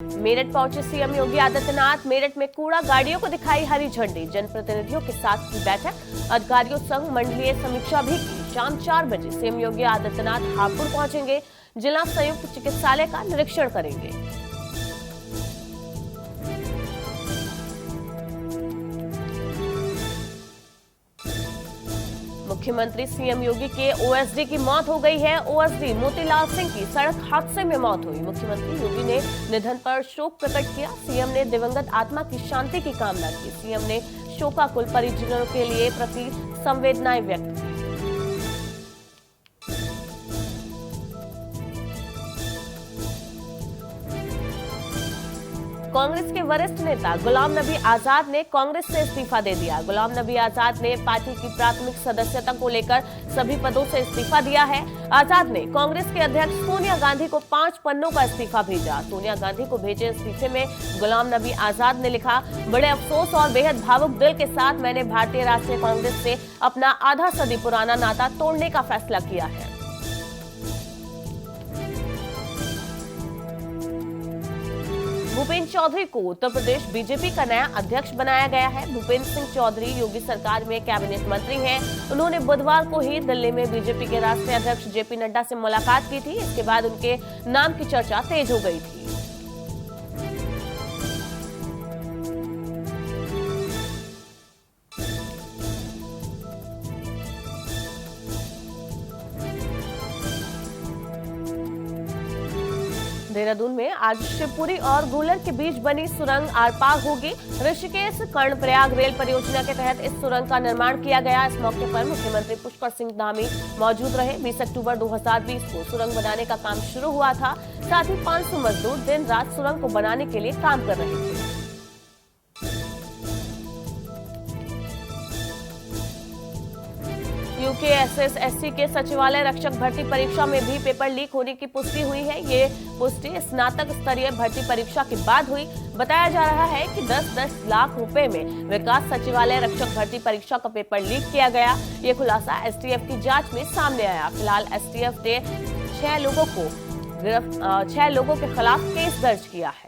मेरठ पहुंचे सीएम योगी आदित्यनाथ। मेरठ में कूड़ा गाड़ियों को दिखाई हरी झंडी। जनप्रतिनिधियों के साथ की बैठक। अधिकारियों संग मंडलीय समीक्षा भी की। शाम 4 बजे सीएम योगी आदित्यनाथ हापुड़ पहुंचेंगे। जिला संयुक्त चिकित्सालय का निरीक्षण करेंगे। मुख्यमंत्री सीएम योगी के ओएसडी की मौत हो गई है। ओएसडी मोतीलाल सिंह की सड़क हादसे में मौत हुई। मुख्यमंत्री योगी ने निधन पर शोक प्रकट किया। सीएम ने दिवंगत आत्मा की शांति की कामना की। सीएम ने शोकाकुल परिजनों के लिए प्रति संवेदनाएं व्यक्त की। कांग्रेस के वरिष्ठ नेता गुलाम नबी आजाद ने कांग्रेस से इस्तीफा दे दिया। गुलाम नबी आजाद ने पार्टी की प्राथमिक सदस्यता को लेकर सभी पदों से इस्तीफा दिया है। आजाद ने कांग्रेस के अध्यक्ष सोनिया गांधी को 5 पन्नों का इस्तीफा भेजा। सोनिया गांधी को भेजे इस्तीफे में गुलाम नबी आजाद ने लिखा, बड़े अफसोस और बेहद भावुक दिल के साथ मैंने भारतीय राष्ट्रीय कांग्रेस से अपना आधा सदी पुराना नाता तोड़ने का फैसला किया है। भूपेंद्र चौधरी को उत्तर प्रदेश बीजेपी का नया अध्यक्ष बनाया गया है। भूपेंद्र सिंह चौधरी योगी सरकार में कैबिनेट मंत्री हैं। उन्होंने बुधवार को ही दिल्ली में बीजेपी के राष्ट्रीय अध्यक्ष जेपी नड्डा से मुलाकात की थी। इसके बाद उनके नाम की चर्चा तेज हो गई थी। देहरादून में आज शिवपुरी और गूलर के बीच बनी सुरंग आर पार होगी। ऋषिकेश कर्णप्रयाग रेल परियोजना के तहत इस सुरंग का निर्माण किया गया। इस मौके पर मुख्यमंत्री पुष्कर सिंह धामी मौजूद रहे। 20 अक्टूबर 2020 को सुरंग बनाने का काम शुरू हुआ था। साथ ही 500 मजदूर दिन रात सुरंग को बनाने के लिए काम कर रहे थे। यूकेएसएसएससी के सचिवालय रक्षक भर्ती परीक्षा में भी पेपर लीक होने की पुष्टि हुई है। ये पुष्टि स्नातक स्तरीय भर्ती परीक्षा के बाद हुई। बताया जा रहा है कि 10-10 लाख रुपए में विकास सचिवालय रक्षक भर्ती परीक्षा का पेपर लीक किया गया। ये खुलासा एसटीएफ की जांच में सामने आया। फिलहाल एसटीएफ ने 6 लोगों के खिलाफ केस दर्ज किया है।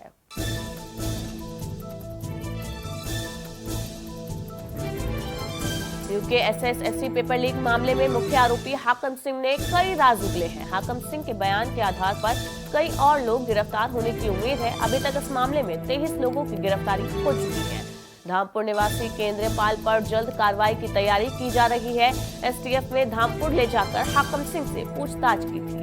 यूकेएसएसएससी पेपर लीक मामले में मुख्य आरोपी हाकम सिंह ने कई राज उगले हैं। हाकम सिंह के बयान के आधार पर कई और लोग गिरफ्तार होने की उम्मीद है। अभी तक इस मामले में 23 लोगों की गिरफ्तारी हो चुकी है। धामपुर निवासी केंद्रीयपाल पर जल्द कार्रवाई की तैयारी की जा रही है। एसटीएफ ने धामपुर ले जाकर हाकम सिंह से पूछताछ की थी।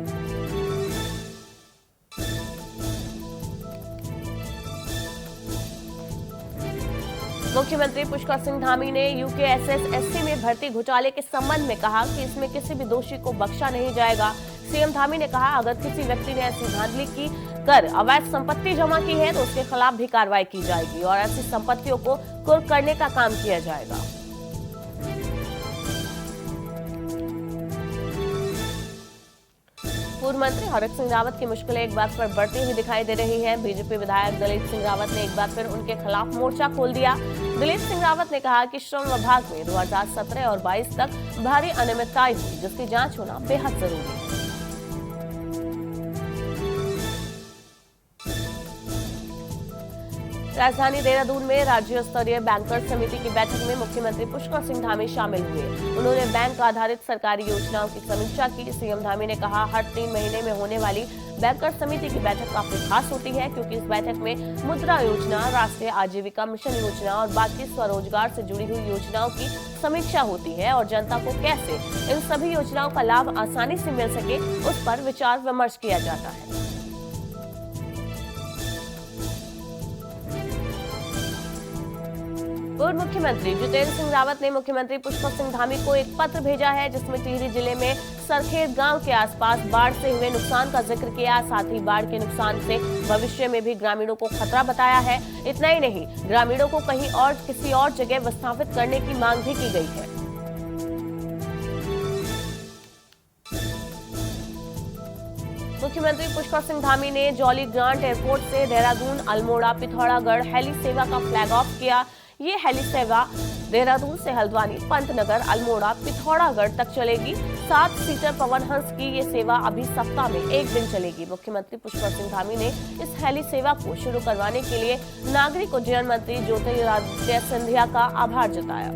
मुख्यमंत्री पुष्कर सिंह धामी ने यूकेएसएसएससी में भर्ती घोटाले के संबंध में कहा कि इसमें किसी भी दोषी को बख्शा नहीं जाएगा। सीएम धामी ने कहा, अगर किसी व्यक्ति ने ऐसी धांधली की कर अवैध संपत्ति जमा की है तो उसके खिलाफ भी कार्रवाई की जाएगी और ऐसी संपत्तियों को कुर्क करने का काम किया जाएगा। पूर्व मंत्री हरक सिंह रावत की मुश्किलें एक बार फिर बढ़ती हुई दिखाई दे रही हैं। बीजेपी विधायक दलीप सिंह रावत ने एक बार फिर उनके खिलाफ मोर्चा खोल दिया। दलीप सिंह रावत ने कहा कि श्रम विभाग में 2017 और 22 तक भारी अनियमितताएं हुई, जिसकी जांच होना बेहद जरूरी है। राजधानी देहरादून में राज्य स्तरीय बैंकर्स समिति की बैठक में मुख्यमंत्री पुष्कर सिंह धामी शामिल हुए। उन्होंने बैंक आधारित सरकारी योजनाओं की समीक्षा की। सीएम धामी ने कहा, हर 3 महीने में होने वाली बैंकर्स समिति की बैठक काफी खास होती है, क्योंकि इस बैठक में मुद्रा योजना, राष्ट्रीय आजीविका मिशन योजना और बाकी स्वरोजगार से जुड़ी हुई योजनाओं की समीक्षा होती है और जनता को कैसे इन सभी योजनाओं का लाभ आसानी से मिल सके, उस पर विचार विमर्श किया जाता है। पूर्व मुख्यमंत्री जितेंद्र सिंह रावत ने मुख्यमंत्री पुष्कर सिंह धामी को एक पत्र भेजा है, जिसमें टिहरी जिले में सरखेत गांव के आसपास बाढ़ से हुए नुकसान का जिक्र किया। साथ ही बाढ़ के नुकसान से भविष्य में भी ग्रामीणों को खतरा बताया है। इतना ही नहीं, ग्रामीणों को कहीं और किसी और जगह विस्थापित करने की मांग भी की गई है। मुख्यमंत्री पुष्कर सिंह धामी ने जौली ग्रांट एयरपोर्ट से देहरादून, अल्मोड़ा, पिथौरागढ़ हेली सेवा का फ्लैग ऑफ किया। ये हेली सेवा देहरादून से हल्द्वानी, पंतनगर, अल्मोड़ा, पिथौरागढ़ तक चलेगी। 7 सीटर पवन हंस की ये सेवा अभी सप्ताह में 1 दिन चलेगी। मुख्यमंत्री पुष्कर सिंह धामी ने इस हेली सेवा को शुरू करवाने के लिए नागरिक उड्डयन मंत्री ज्योतिरादित्य सिंधिया का आभार जताया।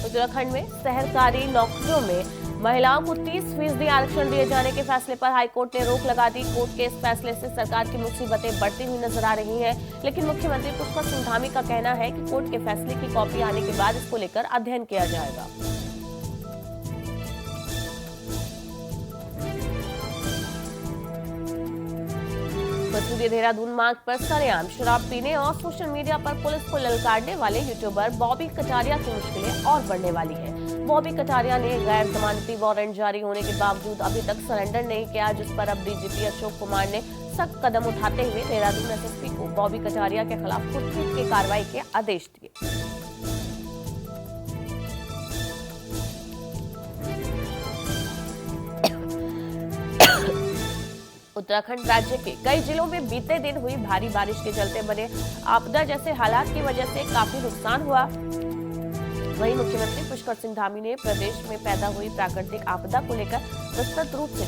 उत्तराखंड में सहकारी नौकरियों में महिलाओं को 30% आरक्षण दिए जाने के फैसले पर हाईकोर्ट ने रोक लगा दी। कोर्ट के इस फैसले से सरकार की मुसीबतें बढ़ती हुई नजर आ रही हैं, लेकिन मुख्यमंत्री पुष्कर सिंह धामी का कहना है कि कोर्ट के फैसले की कॉपी आने के बाद इसको लेकर अध्ययन किया जाएगा। मसूरी देहरादून मार्ग पर सरेआम शराब पीने और सोशल मीडिया पर पुलिस को ललकारने वाले यूट्यूबर बॉबी कटारिया की मुश्किलें और बढ़ने वाली हैं। बॉबी कटारिया ने गैर जमानती वारंट जारी होने के बावजूद अभी तक सरेंडर नहीं किया, जिस पर अब डीजीपी अशोक कुमार ने सख्त कदम उठाते हुए देहरादून एसएसपी को बॉबी कटारिया के खिलाफ कुछ की कार्रवाई के आदेश दिए। उत्तराखंड राज्य के कई जिलों में बीते दिन हुई भारी बारिश के चलते बने आपदा जैसे हालात की वजह से काफी नुकसान हुआ। वहीं मुख्यमंत्री पुष्कर सिंह धामी ने प्रदेश में पैदा हुई प्राकृतिक आपदा को लेकर विस्तृत रूप से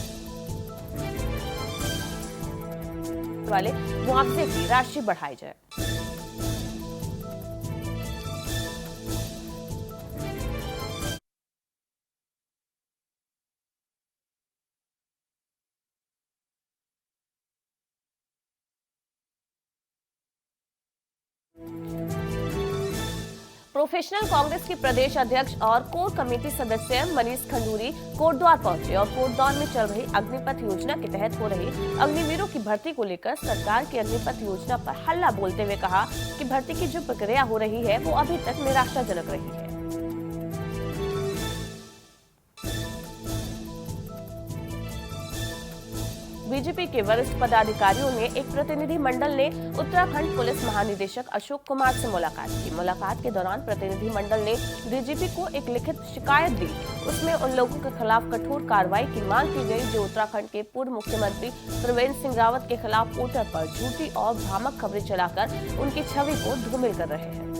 वाले मुआवजे की राशि बढ़ाई जाए। प्रोफेशनल कांग्रेस के प्रदेश अध्यक्ष और कोर कमेटी सदस्य मनीष खंडूरी कोटद्वार पहुंचे और कोटद्वार में चल रही अग्निपथ योजना के तहत हो रही अग्निवीरों की भर्ती को लेकर सरकार की अग्निपथ योजना पर हल्ला बोलते हुए कहा कि भर्ती की जो प्रक्रिया हो रही है वो अभी तक निराशाजनक रही है। बीजेपी के वरिष्ठ पदाधिकारियों ने एक प्रतिनिधि मंडल ने उत्तराखंड पुलिस महानिदेशक अशोक कुमार से मुलाकात की। मुलाकात के दौरान प्रतिनिधि मंडल ने डीजीपी को एक लिखित शिकायत दी। उसमें उन लोगों के खिलाफ कठोर कार्रवाई की मांग की गई जो उत्तराखंड के पूर्व मुख्यमंत्री त्रिवेंद्र सिंह रावत के खिलाफ पोर्टल पर झूठी और भ्रामक खबरें चलाकर उनकी छवि को धूमिल कर रहे हैं।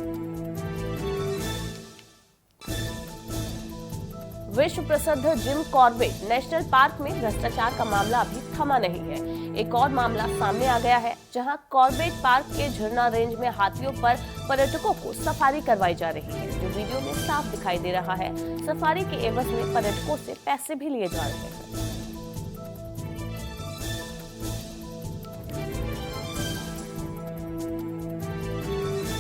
विश्व प्रसिद्ध जिम कॉर्बेट नेशनल पार्क में भ्रष्टाचार का मामला अभी थमा नहीं है। एक और मामला सामने आ गया है, जहां कॉर्बेट पार्क के झरना रेंज में हाथियों पर पर्यटकों को सफारी करवाई जा रही है, जो वीडियो में साफ दिखाई दे रहा है। सफारी के एवज में पर्यटकों से पैसे भी लिए जा रहे हैं।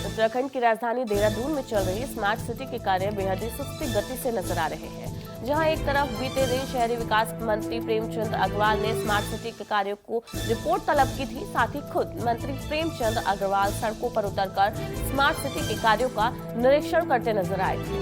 उत्तराखंड की राजधानी देहरादून में चल रही स्मार्ट सिटी के कार्य बेहद ही सुस्ती गति से नजर आ रहे हैं। जहां एक तरफ बीते दिन शहरी विकास मंत्री प्रेमचंद अग्रवाल ने स्मार्ट सिटी के कार्यों को रिपोर्ट तलब की थी, साथ ही खुद मंत्री प्रेमचंद अग्रवाल सड़कों पर उतरकर स्मार्ट सिटी के कार्यों का निरीक्षण करते नजर आए थे।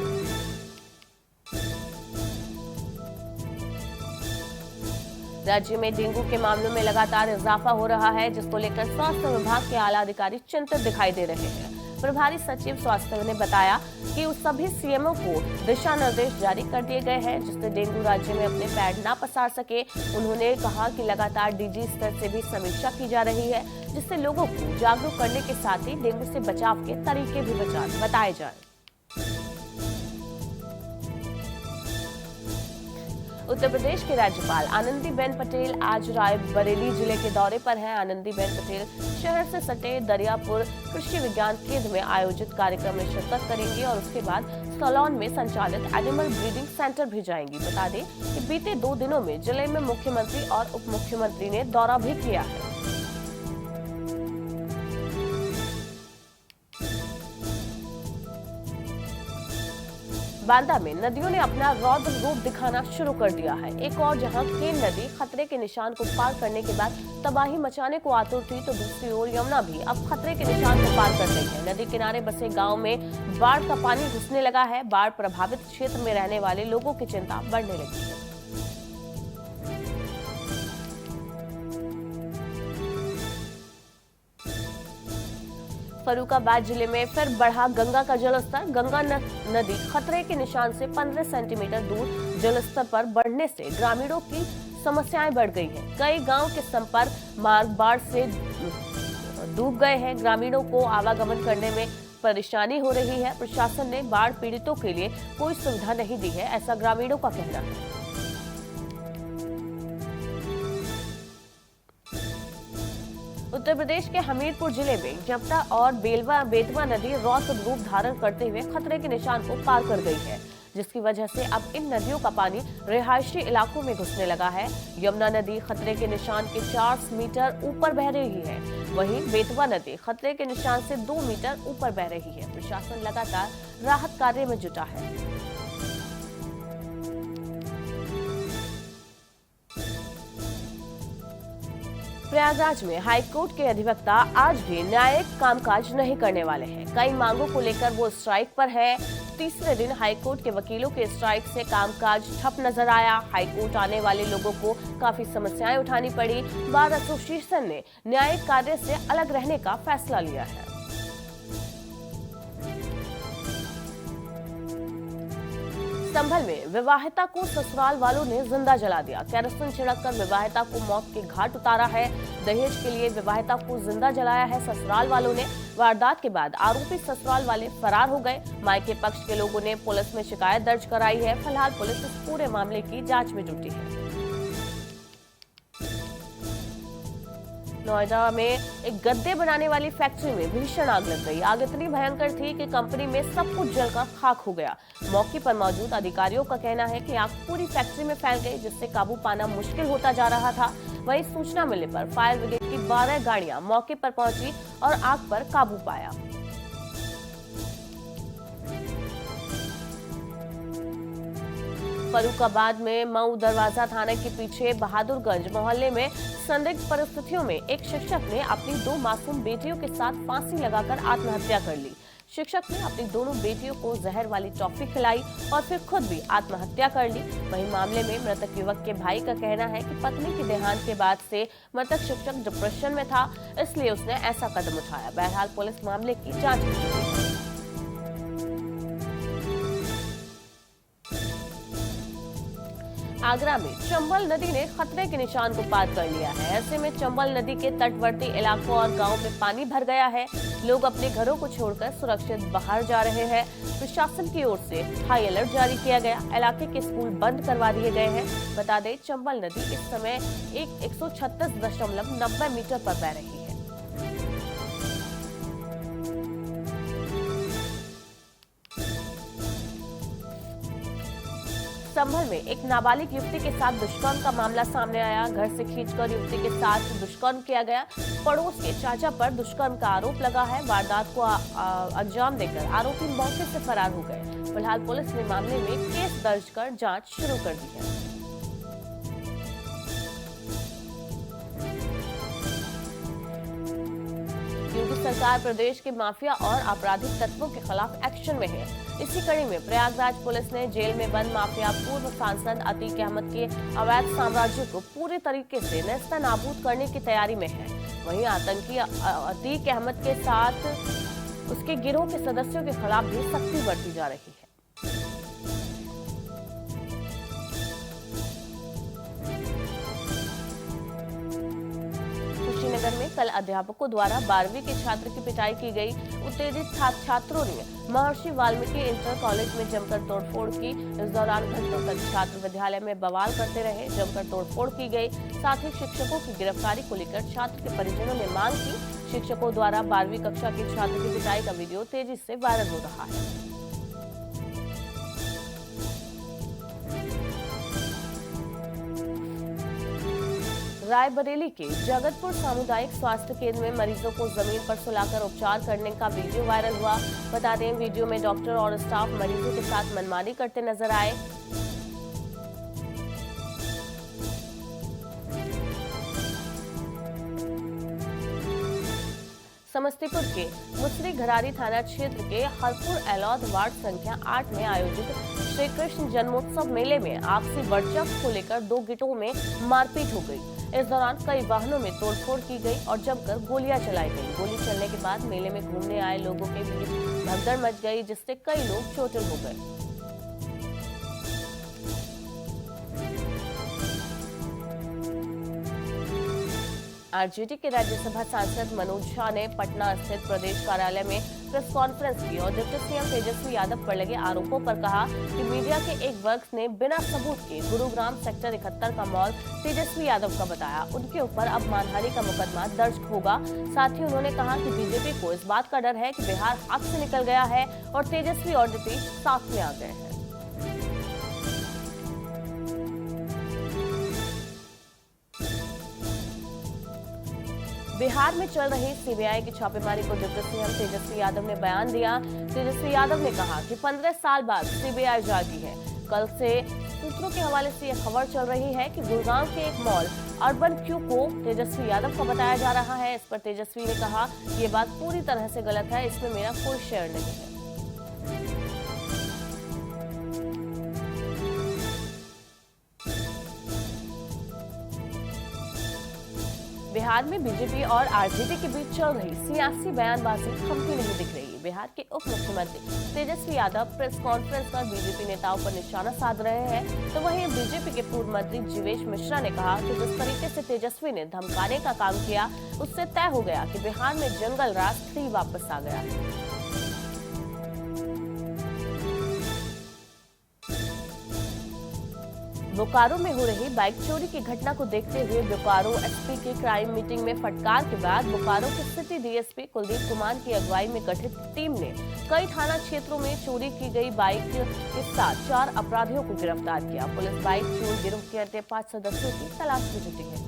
राज्य में डेंगू के मामलों में लगातार इजाफा हो रहा है, जिसको लेकर स्वास्थ्य विभाग के आला अधिकारी चिंतित दिखाई दे रहे हैं। प्रभारी सचिव स्वास्थ्य ने बताया कि उस सभी सीएमओ को दिशा निर्देश जारी कर दिए गए हैं, जिससे डेंगू राज्य में अपने पैर न पसार सके। उन्होंने कहा कि लगातार डीजी स्तर से भी समीक्षा की जा रही है, जिससे लोगों को जागरूक करने के साथ ही डेंगू से बचाव के तरीके भी बताए जाए। उत्तर प्रदेश के राज्यपाल आनंदीबेन पटेल आज रायबरेली जिले के दौरे पर हैं। आनंदीबेन पटेल शहर से सटे दरियापुर कृषि विज्ञान केंद्र में आयोजित कार्यक्रम में शिरकत करेंगे और उसके बाद सोलौन में संचालित एनिमल ब्रीडिंग सेंटर भी जाएंगी। बता दें कि बीते 2 दिनों में जिले में मुख्यमंत्री और उप मुख्यमंत्री ने दौरा भी किया है। बांदा में नदियों ने अपना रौद्र रूप दिखाना शुरू कर दिया है। एक और जहां केन नदी खतरे के निशान को पार करने के बाद तबाही मचाने को आतुर थी, तो दूसरी ओर यमुना भी अब खतरे के निशान को पार कर गई है। नदी किनारे बसे गांव में बाढ़ का पानी घुसने लगा है। बाढ़ प्रभावित क्षेत्र में रहने वाले लोगों की चिंता बढ़ने लगी है। फर्रुखाबाद जिले में फिर बढ़ा गंगा का जलस्तर। गंगा नदी खतरे के निशान से 15 सेंटीमीटर दूर जलस्तर पर बढ़ने से ग्रामीणों की समस्याएं बढ़ गई हैं। कई गांव के संपर्क मार्ग बाढ़ से डूब गए हैं। ग्रामीणों को आवागमन करने में परेशानी हो रही है। प्रशासन ने बाढ़ पीड़ितों के लिए कोई सुविधा नहीं दी है, ऐसा ग्रामीणों का कहना है। उत्तर प्रदेश के हमीरपुर जिले में जपटा और बेतवा नदी रौद्र रूप धारण करते हुए खतरे के निशान को पार कर गई है, जिसकी वजह से अब इन नदियों का पानी रिहायशी इलाकों में घुसने लगा है। यमुना नदी खतरे के निशान के 4 मीटर ऊपर बह रही है, वहीं बेतवा नदी खतरे के निशान से 2 मीटर ऊपर बह रही है। प्रशासन लगातार राहत कार्य में जुटा है। प्रयागराज में हाईकोर्ट के अधिवक्ता आज भी न्यायिक कामकाज नहीं करने वाले हैं। कई मांगों को लेकर वो स्ट्राइक पर है। तीसरे दिन हाईकोर्ट के वकीलों के स्ट्राइक से कामकाज ठप नजर आया। हाईकोर्ट आने वाले लोगों को काफी समस्याएं उठानी पड़ी। बार एसोसिएशन ने न्यायिक कार्य से अलग रहने का फैसला लिया है। संभल में विवाहिता को ससुराल वालों ने जिंदा जला दिया। केरोसिन छिड़ककर विवाहिता को मौत के घाट उतारा है। दहेज के लिए विवाहिता को जिंदा जलाया है ससुराल वालों ने। वारदात के बाद आरोपी ससुराल वाले फरार हो गए। मायके पक्ष के लोगों ने पुलिस में शिकायत दर्ज कराई है। फिलहाल पुलिस इस पूरे मामले की जांच में जुटी है। नोएडा में एक गद्दे बनाने वाली फैक्ट्री में भीषण आग लग गई। आग इतनी भयंकर थी कि कंपनी में सब कुछ जलकर खाक हो गया। मौके पर मौजूद अधिकारियों का कहना है कि आग पूरी फैक्ट्री में फैल गई, जिससे काबू पाना मुश्किल होता जा रहा था। वहीं सूचना मिलने पर फायर ब्रिगेड की 12 गाड़ियां मौके पर पहुंची और आग पर काबू पाया। फरुखाबाद में मऊ दरवाजा थाने के पीछे बहादुरगंज मोहल्ले में संदिग्ध परिस्थितियों में एक शिक्षक ने अपनी 2 मासूम बेटियों के साथ फांसी लगाकर आत्महत्या कर ली। शिक्षक ने अपनी दोनों बेटियों को जहर वाली टॉफी खिलाई और फिर खुद भी आत्महत्या कर ली। वहीं मामले में मृतक युवक के भाई का कहना है कि पत्नी के देहांत के बाद से मृतक शिक्षक डिप्रेशन में था, इसलिए उसने ऐसा कदम उठाया। बहरहाल पुलिस मामले की जांच कर रही है। आगरा में चंबल नदी ने खतरे के निशान को पार कर लिया है। ऐसे में चंबल नदी के तटवर्ती इलाकों और गांवों में पानी भर गया है। लोग अपने घरों को छोड़कर सुरक्षित बाहर जा रहे हैं। प्रशासन की ओर से हाई अलर्ट जारी किया गया। इलाके के स्कूल बंद करवा दिए गए हैं। बता दें, चंबल नदी इस समय 136.90 मीटर पर बह रही है। संभल में एक नाबालिग युवती के साथ दुष्कर्म का मामला सामने आया। घर से खींचकर युवती के साथ दुष्कर्म किया गया। पड़ोस के चाचा पर दुष्कर्म का आरोप लगा है। वारदात को अंजाम देकर आरोपी मौके से फरार हो गए। फिलहाल पुलिस ने मामले में केस दर्ज कर जांच शुरू कर दी है। योगी सरकार प्रदेश के माफिया और आपराधिक तत्वों के खिलाफ एक्शन में है। इसी कड़ी में प्रयागराज पुलिस ने जेल में बंद माफिया पूर्व सांसद अतीक अहमद के अवैध साम्राज्य को पूरे तरीके से नेस्तनाबूद करने की तैयारी में है। वहीं आतंकी अतीक अहमद के साथ उसके गिरोह के सदस्यों के खिलाफ भी सख्ती बरती जा रही है। कुशीनगर में कल अध्यापकों द्वारा 12वीं के छात्र की पिटाई की गई। उत्तेजित छात्रों ने महर्षि वाल्मीकि इंटर कॉलेज में जमकर तोड़फोड़ की। इस दौरान घंटों तक छात्र विद्यालय में बवाल करते रहे। जमकर तोड़फोड़ की गई। साथ ही शिक्षकों की गिरफ्तारी को लेकर छात्र के परिजनों ने मांग की। शिक्षकों द्वारा 12वीं कक्षा के छात्र की पिटाई का वीडियो तेजी से वायरल हो रहा है। रायबरेली के जगतपुर सामुदायिक स्वास्थ्य केंद्र में मरीजों को जमीन पर सुलाकर उपचार करने का वीडियो वायरल हुआ। बता दें, वीडियो में डॉक्टर और स्टाफ मरीजों के साथ मनमानी करते नजर आए। समस्तीपुर के मुसरी घरारी थाना क्षेत्र के हरपुर एलौद वार्ड संख्या 8 में आयोजित श्री कृष्ण जन्मोत्सव मेले में आपसी वर्चस्व को लेकर 2 गुटों में मारपीट हो गई। इस दौरान कई वाहनों में तोड़फोड़ की गई और जमकर गोलियां चलाई गई। गोली चलने के बाद मेले में घूमने आए लोगों के बीच भगदड़ मच गई, जिससे कई लोग चोटिल हो गए। आरजेडी के राज्यसभा सांसद मनोज झा ने पटना स्थित प्रदेश कार्यालय में प्रेस कॉन्फ्रेंस की और डिप्टी सीएम तेजस्वी यादव पर लगे आरोपों पर कहा कि मीडिया के एक वर्ग ने बिना सबूत के गुरुग्राम सेक्टर 71 का मॉल तेजस्वी यादव का बताया। उनके ऊपर अब मानहानि का मुकदमा दर्ज होगा। साथ ही उन्होंने कहा कि बीजेपी को इस बात का डर है कि बिहार हाथ से निकल गया है और तेजस्वी और नीतीश साथ में आ गए हैं। बिहार में चल रही सीबीआई की छापेमारी को डिप्टी सीएम तेजस्वी यादव ने बयान दिया। तेजस्वी यादव ने कहा कि 15 साल बाद सीबीआई जागी है। कल से सूत्रों के हवाले से यह खबर चल रही है कि गुड़गांव के एक मॉल अर्बन क्यू को तेजस्वी यादव का बताया जा रहा है। इस पर तेजस्वी ने कहा कि ये बात पूरी तरह से गलत है, इसमें मेरा कोई शेयर नहीं है। बिहार में बीजेपी और आरजेडी के बीच चल रही सियासी बयानबाजी थमती नहीं दिख रही। बिहार के उप मुख्यमंत्री तेजस्वी यादव प्रेस कॉन्फ्रेंस पर बीजेपी नेताओं पर निशाना साध रहे हैं, तो वहीं बीजेपी के पूर्व मंत्री जीवेश मिश्रा ने कहा कि जिस तरीके से तेजस्वी ने धमकाने का काम किया, उससे तय हो गया कि बिहार में जंगल राज 3 वापस आ गया है। बोकारो में हो रही बाइक चोरी की घटना को देखते हुए बोकारो एसपी की क्राइम मीटिंग में फटकार के बाद बोकारो के सिटी डीएसपी कुलदीप कुमार की अगुवाई में गठित टीम ने कई थाना क्षेत्रों में चोरी की गई बाइक के साथ 4 अपराधियों को गिरफ्तार किया। पुलिस बाइक चोर गिरोह के अन्य 5 सदस्यों की तलाश में जुटी है।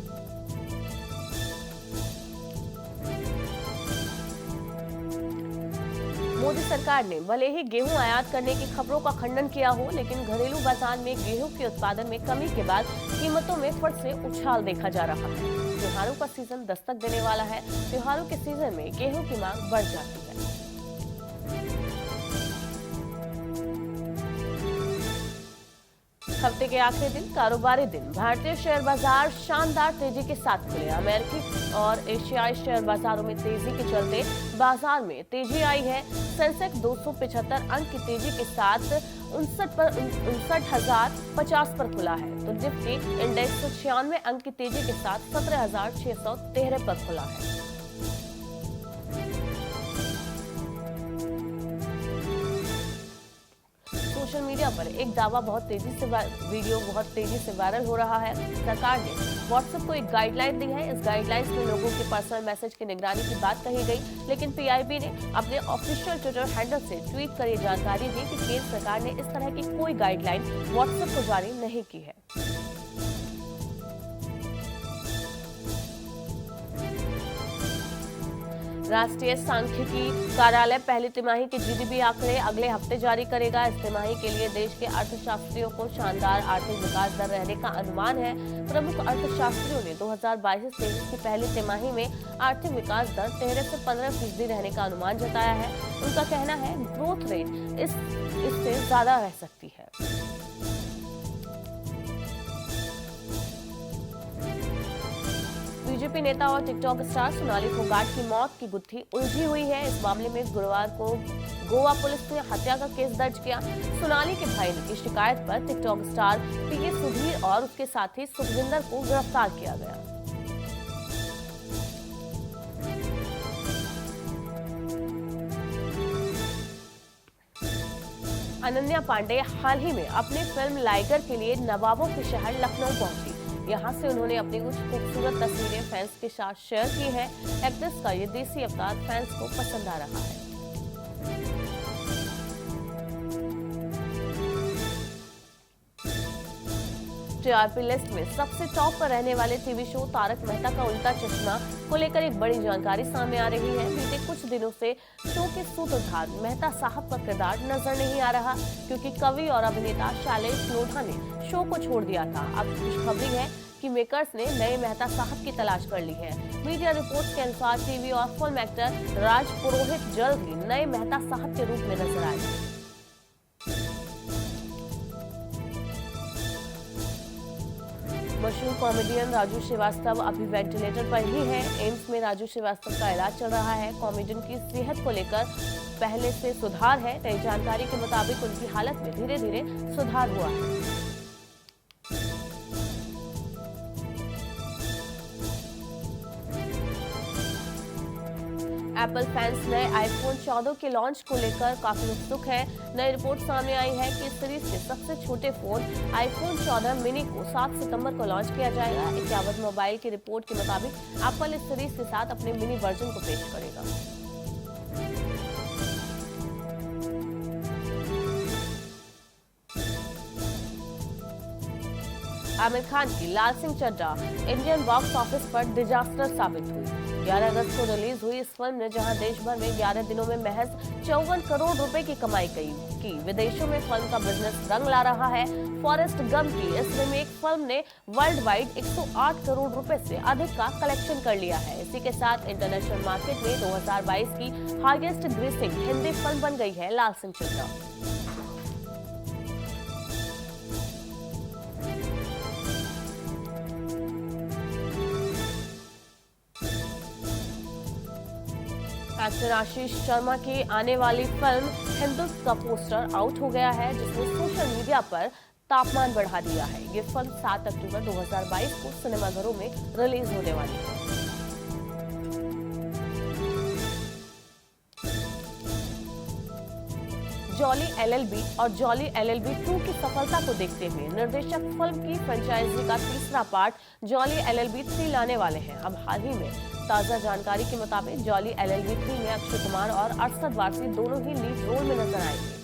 मोदी सरकार ने भले ही गेहूं आयात करने की खबरों का खंडन किया हो, लेकिन घरेलू बाजार में गेहूं के उत्पादन में कमी के बाद कीमतों में फिर से उछाल देखा जा रहा है। त्योहारों का सीजन दस्तक देने वाला है। त्योहारों के सीजन में गेहूं की मांग बढ़ जाती है। हफ्ते के आखिरी दिन कारोबारी दिन भारतीय शेयर बाजार शानदार तेजी के साथ खुले। अमेरिकी और एशियाई शेयर बाजारों में तेजी के चलते बाजार में तेजी आई है। सेंसेक्स 275 अंक की तेजी के साथ 59,050 पर खुला है, तो निफ्टी इंडेक्स 96 अंक की तेजी के साथ 17,613 पर खुला है। सोशल मीडिया पर एक दावा वीडियो बहुत तेजी से वायरल हो रहा है। सरकार ने व्हाट्सएप को एक गाइडलाइन दी है। इस गाइडलाइंस में लोगों के पर्सनल मैसेज की निगरानी की बात कही गई, लेकिन पीआईबी ने अपने ऑफिशियल ट्विटर हैंडल से ट्वीट कर ये जानकारी दी कि केंद्र सरकार ने इस तरह की कोई गाइडलाइन व्हाट्सएप को जारी नहीं की है। राष्ट्रीय सांख्यिकी कार्यालय पहली तिमाही के जीडीपी आंकड़े अगले हफ्ते जारी करेगा। इस तिमाही के लिए देश के अर्थशास्त्रियों को शानदार आर्थिक विकास दर रहने का अनुमान है। प्रमुख अर्थशास्त्रियों ने 2022-23 की पहली तिमाही में आर्थिक विकास दर 13 से 15% रहने का अनुमान जताया है। उनका कहना है ग्रोथ रेट इससे ज्यादा रह सकती है। बीजेपी नेता और टिकटॉक स्टार सोनाली फोगाट की मौत की गुत्थी उलझी हुई है। इस मामले में गुरुवार को गोवा पुलिस ने हत्या का केस दर्ज किया। सोनाली के भाई की शिकायत पर टिकटॉक स्टार पीके सुधीर और उसके साथी सुखविंदर को गिरफ्तार किया गया। अनन्या पांडे हाल ही में अपनी फिल्म लाइगर के लिए नवाबों के शहर लखनऊ पहुंची। यहां से उन्होंने अपनी कुछ खूबसूरत तस्वीरें फैंस के साथ शेयर की है। एक्ट्रेस का ये देसी अवतार फैंस को पसंद आ रहा है। टीआरपी लिस्ट में सबसे टॉप पर रहने वाले टीवी शो तारक मेहता का उल्टा चश्मा को लेकर एक बड़ी जानकारी सामने आ रही है। बीते कुछ दिनों से शो के सूत्रधार मेहता साहब का किरदार नजर नहीं आ रहा, क्योंकि कवि और अभिनेता शैलेश लोढ़ा ने शो को छोड़ दिया था। अब खुशखबरी है कि मेकर्स ने नए मेहता साहब की तलाश कर ली है। मीडिया रिपोर्ट्स के अनुसार टीवी और फिल्म एक्टर राज पुरोहित जल्द ही नए मेहता साहब के रूप में नजर आएंगे। मशहूर कॉमेडियन राजू श्रीवास्तव अभी वेंटिलेटर पर ही है। एम्स में राजू श्रीवास्तव का इलाज चल रहा है। कॉमेडियन की सेहत को लेकर पहले से सुधार है। नई जानकारी के मुताबिक उनकी हालत में धीरे धीरे सुधार हुआ है। एप्पल फैंस नए आईफोन 14 के लॉन्च को लेकर काफी उत्सुक हैं। नई रिपोर्ट सामने आई है कि इस सीरीज के सबसे छोटे फोन आईफोन 14 मिनी को 7 सितंबर को लॉन्च किया जाएगा। 51 मोबाइल की रिपोर्ट के मुताबिक एप्पल इस सीरीज के साथ अपने मिनी वर्जन को पेश करेगा। आमिर खान की Laal Singh Chaddha Indian box office पर डिजास्टर साबित हुई। 11 अगस्त को रिलीज हुई इस फिल्म ने जहां देश भर में 11 दिनों में महज 54 करोड़ रुपए की कमाई की। विदेशों में फिल्म का बिजनेस रंग ला रहा है। फॉरेस्ट गम की इस रीमेक फिल्म ने वर्ल्ड वाइड 108 करोड़ रुपए से अधिक का कलेक्शन कर लिया है। इसी के साथ इंटरनेशनल मार्केट में 2022 की हाईएस्ट ग्रेसिंग हिंदी फिल्म बन गई है लाल सिंह चड्ढा। एक्टर आशीष शर्मा की आने वाली फिल्म हिंदुस्तान का पोस्टर आउट हो गया है, जिसने सोशल मीडिया पर तापमान बढ़ा दिया है। ये फिल्म 7 अक्टूबर 2022 को सिनेमाघरों में रिलीज होने वाली है। जॉली एलएलबी और जॉली एलएलबी 2 की सफलता को देखते हुए निर्देशक फिल्म की फ्रेंचाइजी का तीसरा पार्ट जॉली एलएलबी 3 लाने वाले हैं। अब हाल ही में ताजा जानकारी के मुताबिक जॉली एलएलबी 3 में अक्षय कुमार और अरशद वारसी दोनों ही लीड रोल में नजर आएंगे।